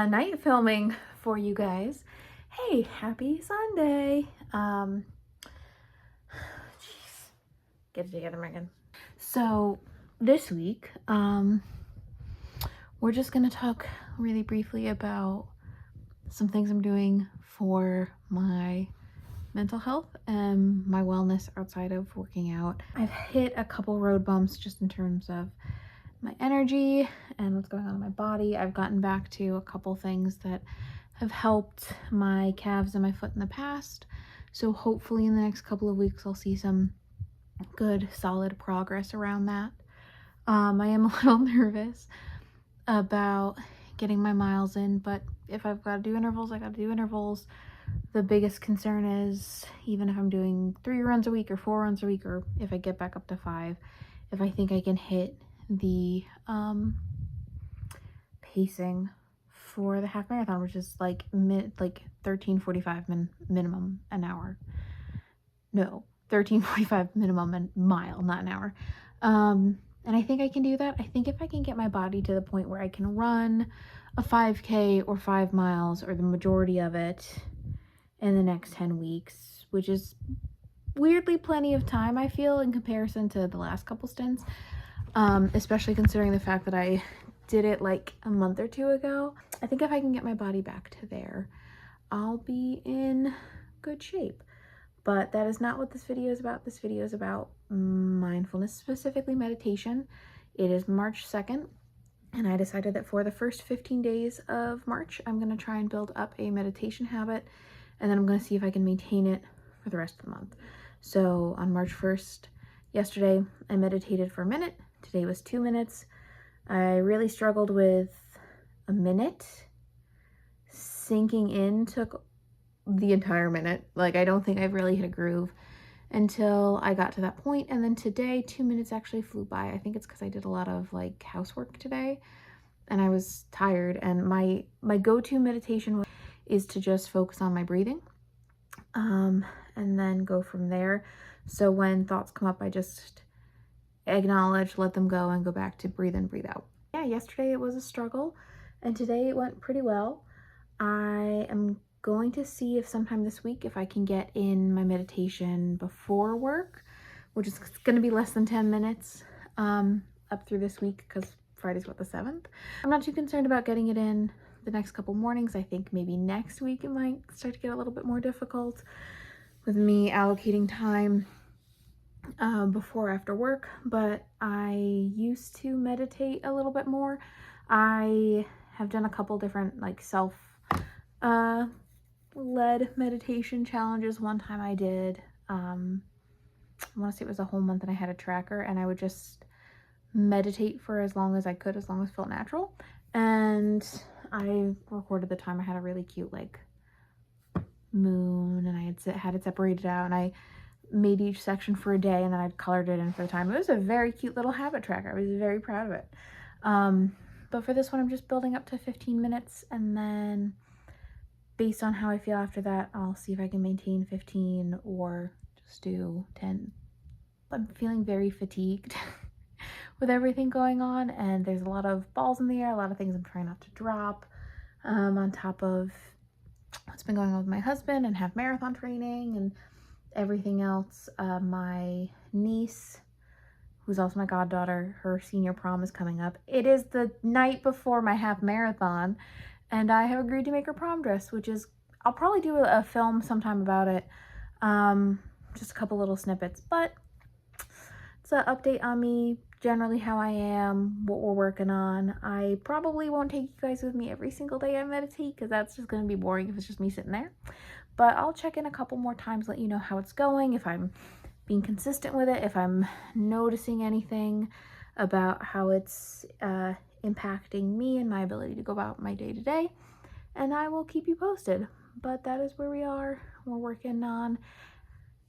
night filming for you guys. Hey, happy Sunday. Jeez. Get it together, Megan. So this week, we're just gonna talk really briefly about some things I'm doing for my mental health and my wellness outside of working out. I've hit a couple road bumps just in terms of my energy and what's going on in my body. I've gotten back to a couple things that have helped my calves and my foot in the past. So hopefully in the next couple of weeks, I'll see some good, solid progress around that. I am a little nervous about getting my miles in, but if I've got to do intervals, I got to do intervals. The biggest concern is even if I'm doing 3 runs a week or 4 runs a week, or if I get back up to 5, if I think I can hit the pacing for the half marathon, which is like 13:45 minimum an hour. No, 13:45 minimum a mile, not an hour. And I think I can do that. I think if I can get my body to the point where I can run a 5K or 5 miles or the majority of it in the next 10 weeks, which is weirdly plenty of time, I feel, in comparison to the last couple stints, especially considering the fact that I did it like a month or 2 ago. I think if I can get my body back to there, I'll be in good shape. But that is not what this video is about. This video is about mindfulness, specifically meditation. It is March 2nd, and I decided that for the first 15 days of March, I'm going to try and build up a meditation habit, and then I'm going to see if I can maintain it for the rest of the month. So on March 1st, yesterday, I meditated for a minute. Today was 2 minutes. I really struggled with a minute. Sinking in took the entire minute. Like, I don't think I've really hit a groove until I got to that point. And then today, 2 minutes actually flew by. I think it's because I did a lot of like housework today and I was tired. And my go-to meditation is to just focus on my breathing, and then go from there. So when thoughts come up, I just acknowledge, let them go, and go back to breathe in, breathe out. Yeah, yesterday it was a struggle, and today it went pretty well. I am going to see if sometime this week if I can get in my meditation before work, which is going to be less than 10 minutes up through this week, because Friday's what, the 7th? I'm not too concerned about getting it in the next couple mornings. I think maybe next week it might start to get a little bit more difficult with me allocating time before or after work, but I used to meditate a little bit more. I have done a couple different like self led meditation challenges. One time I did, I want to say it was a whole month, and I had a tracker, and I would just meditate for as long as I could, as long as it felt natural. And I recorded the time. I had a really cute like moon, and I had it separated out, and I made each section for a day, and then I'd colored it in for the time. It was a very cute little habit tracker. I was very proud of it. But for this one, I'm just building up to 15 minutes, and then based on how I feel after that, I'll see if I can maintain 15 or just do 10. I'm feeling very fatigued with everything going on, and there's a lot of balls in the air, a lot of things I'm trying not to drop, on top of what's been going on with my husband and half marathon training and everything else. My niece, who's also my goddaughter, her senior prom is coming up. It is the night before my half marathon, and I have agreed to make her prom dress, which is, I'll probably do a film sometime about it. Just a couple little snippets, but it's an update on me, generally how I am, what we're working on. I probably won't take you guys with me every single day I meditate, because that's just going to be boring if it's just me sitting there. But I'll check in a couple more times, let you know how it's going, if I'm being consistent with it, if I'm noticing anything about how it's impacting me and my ability to go about my day-to-day, and I will keep you posted. But that is where we are. We're working on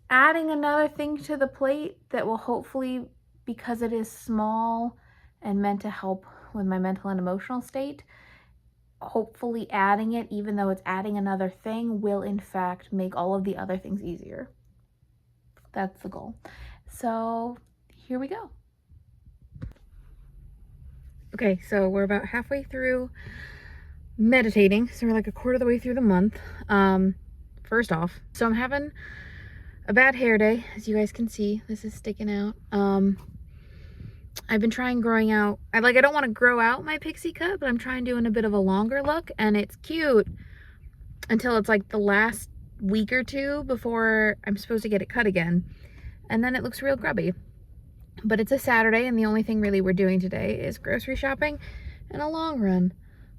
adding another thing to the plate that will hopefully, because it is small and meant to help with my mental and emotional state, hopefully adding it, even though it's adding another thing, will in fact make all of the other things easier. That's the goal. So here we go. Okay, so we're about halfway through meditating. So we're like a quarter of the way through the month. First off, so I'm having a bad hair day, as you guys can see. This is sticking out. I've been trying growing out. I don't want to grow out my pixie cut, but I'm trying doing a bit of a longer look, and it's cute until it's like the last week or two before I'm supposed to get it cut again. And then it looks real grubby. But it's a Saturday, and the only thing really we're doing today is grocery shopping and a long run.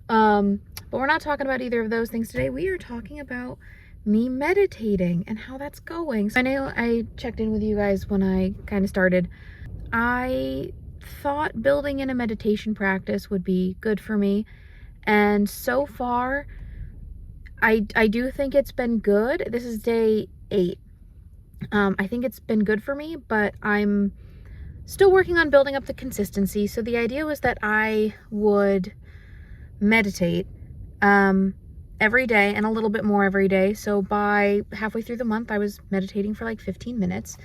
But we're not talking about either of those things today. We are talking about me meditating and how that's going. So I know I checked in with you guys when I kind of started. I thought building in a meditation practice would be good for me. And so far, I do think it's been good. This is day 8. I think it's been good for me, but I'm still working on building up the consistency. So the idea was that I would meditate every day and a little bit more every day. So by halfway through the month, I was meditating for like 15 minutes.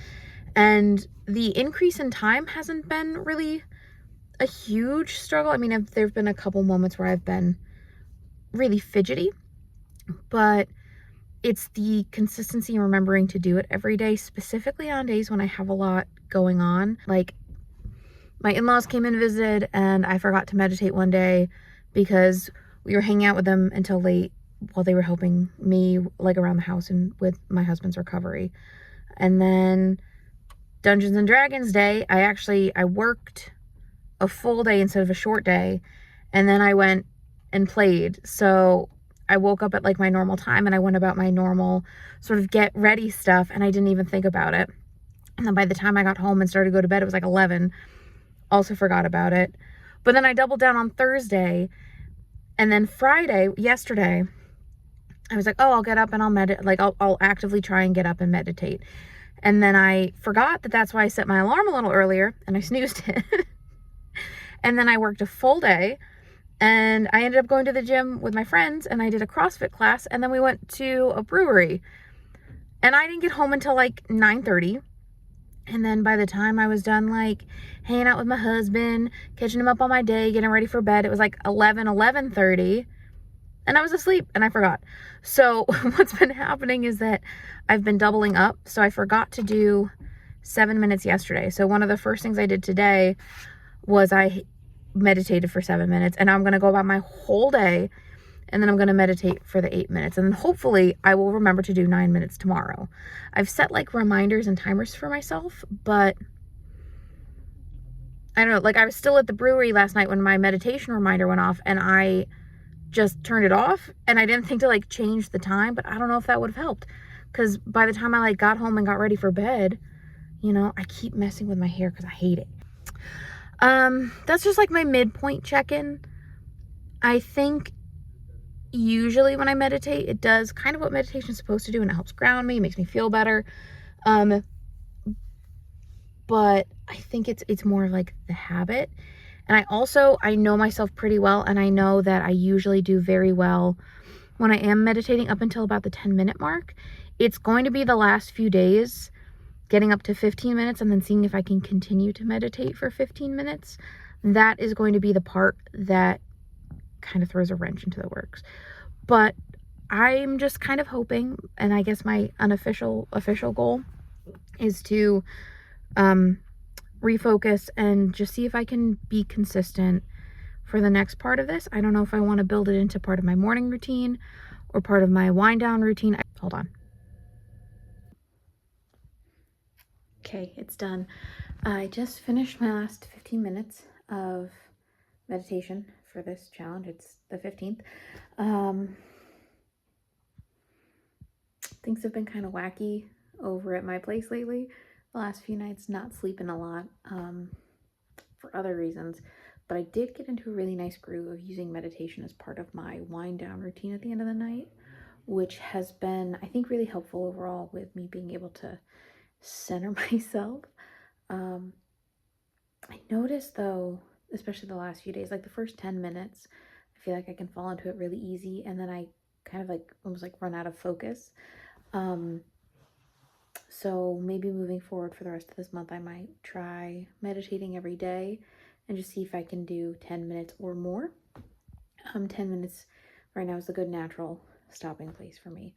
And the increase in time hasn't been really a huge struggle. I mean, there have been a couple moments where I've been really fidgety, but it's the consistency and remembering to do it every day, specifically on days when I have a lot going on. Like my in-laws came and visited, and I forgot to meditate one day because we were hanging out with them until late while they were helping me like around the house and with my husband's recovery. And then Dungeons and Dragons Day, I worked a full day instead of a short day, and then I went and played. So I woke up at like my normal time, and I went about my normal sort of get ready stuff, and I didn't even think about it. And then by the time I got home and started to go to bed, it was like 11. Also forgot about it. But then I doubled down on Thursday, and then Friday, yesterday, I was like, oh, I'll get up and I'll meditate. Like I'll actively try and get up and meditate. And then I forgot that that's why I set my alarm a little earlier, and I snoozed it. And then I worked a full day, and I ended up going to the gym with my friends, and I did a CrossFit class, and then we went to a brewery. And I didn't get home until like 9:30. And then by the time I was done like hanging out with my husband, catching him up on my day, getting ready for bed, it was like 11:30, and I was asleep and I forgot. So what's been happening is that I've been doubling up. So I forgot to do 7 minutes yesterday. So one of the first things I did today was I meditated for 7 minutes, and I'm going to go about my whole day, and then I'm going to meditate for the 8 minutes, and then hopefully I will remember to do 9 minutes tomorrow. I've set like reminders and timers for myself, but I don't know, like I was still at the brewery last night when my meditation reminder went off, and I just turned it off, and I didn't think to like change the time, but I don't know if that would have helped, because by the time I like got home and got ready for bed, you know, I keep messing with my hair because I hate it. That's just like my midpoint check-in. I think usually when I meditate, it does kind of what meditation is supposed to do, and it helps ground me, makes me feel better. But I think it's more like the habit. And I know myself pretty well, and I know that I usually do very well when I am meditating up until about the 10-minute mark. It's going to be the last few days getting up to 15 minutes and then seeing if I can continue to meditate for 15 minutes. That is going to be the part that kind of throws a wrench into the works. But I'm just kind of hoping, and I guess my official goal is to refocus and just see if I can be consistent for the next part of this. I don't know if I want to build it into part of my morning routine or part of my wind down routine. Hold on. Okay, it's done. I just finished my last 15 minutes of meditation for this challenge. It's the 15th. Things have been kind of wacky over at my place lately. The last few nights, not sleeping a lot for other reasons. But I did get into a really nice groove of using meditation as part of my wind down routine at the end of the night, which has been, I think, really helpful overall with me being able to center myself. I noticed though, especially the last few days, like the first 10 minutes, I feel like I can fall into it really easy, and then I kind of like almost like run out of focus. So maybe moving forward for the rest of this month, I might try meditating every day and just see if I can do 10 minutes or more. 10 minutes right now is a good natural stopping place for me.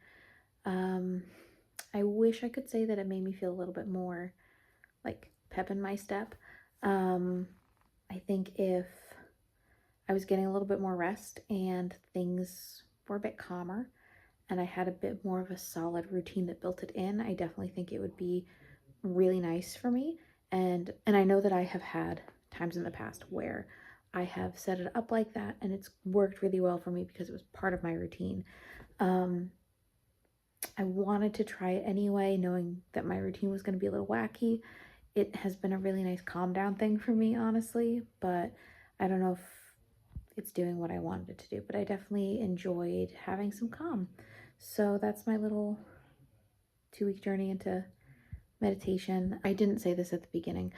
I wish I could say that it made me feel a little bit more like pep in my step. I think if I was getting a little bit more rest and things were a bit calmer and I had a bit more of a solid routine that built it in, I definitely think it would be really nice for me. And I know that I have had times in the past where I have set it up like that and it's worked really well for me because it was part of my routine. I wanted to try it anyway, knowing that my routine was going to be a little wacky. It has been a really nice calm down thing for me, honestly, but I don't know if it's doing what I wanted it to do, but I definitely enjoyed having some calm. So that's my little 2-week journey into meditation. I didn't say this at the beginning.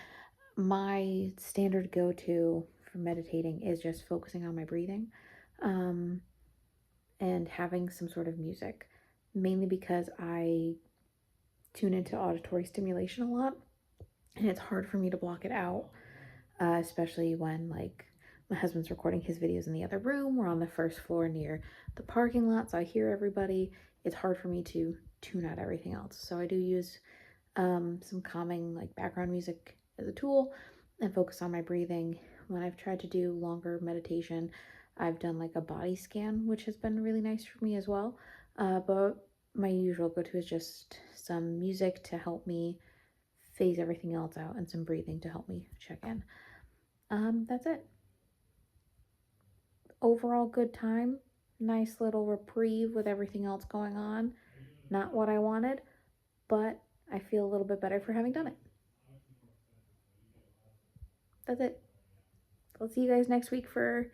My standard go-to for meditating is just focusing on my breathing, and having some sort of music, mainly because I tune into auditory stimulation a lot and it's hard for me to block it out, especially when like my husband's recording his videos in the other room. We're on the first floor near the parking lot, so I hear everybody. It's hard for me to tune out everything else. So I do use some calming like background music as a tool and focus on my breathing. When I've tried to do longer meditation, I've done like a body scan, which has been really nice for me as well. But my usual go-to is just some music to help me phase everything else out and some breathing to help me check in. That's it. Overall good time. Nice little reprieve with everything else going on. Not what I wanted, but I feel a little bit better for having done it. That's it. I'll see you guys next week for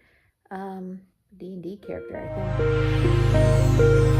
D&D character, I think.